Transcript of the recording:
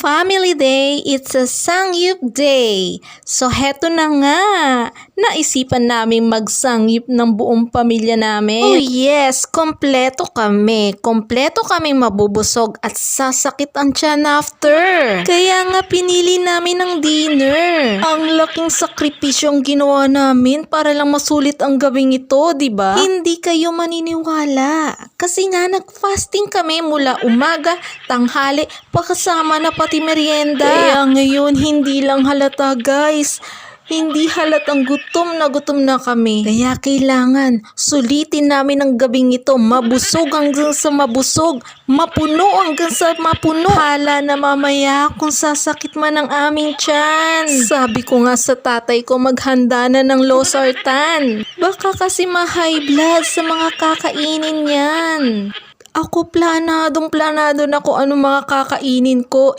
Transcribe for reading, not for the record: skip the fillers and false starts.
family day, it's a Sangyup day. So heto na nga, naisipan namin magsangyup ng buong pamilya namin. Oh yes, kompleto kami. Kompleto kami mabubusog at sasakit ang tiyan after. Kaya nga pinili namin ang dinner. Ang laking sakripisyong ginawa namin para lang masulit ang gabing ito, di ba? Hindi kayo maniniwala. Kasi nga nag-fasting kami mula umaga, tanghali, pakasama na pati merienda. Kaya ngayon hindi lang halata guys. Hindi halatang gutom na kami. Kaya kailangan sulitin namin ang gabing ito. Mabusog hanggang sa mabusog. Mapuno hanggang sa mapuno. Hala na mamaya kung sasakit man ang aming tiyan. Sabi ko nga sa tatay ko maghanda na ng losartan. Baka kasi ma-high blood sa mga kakainin yan. Ako planado na kung ano mga kakainin ko.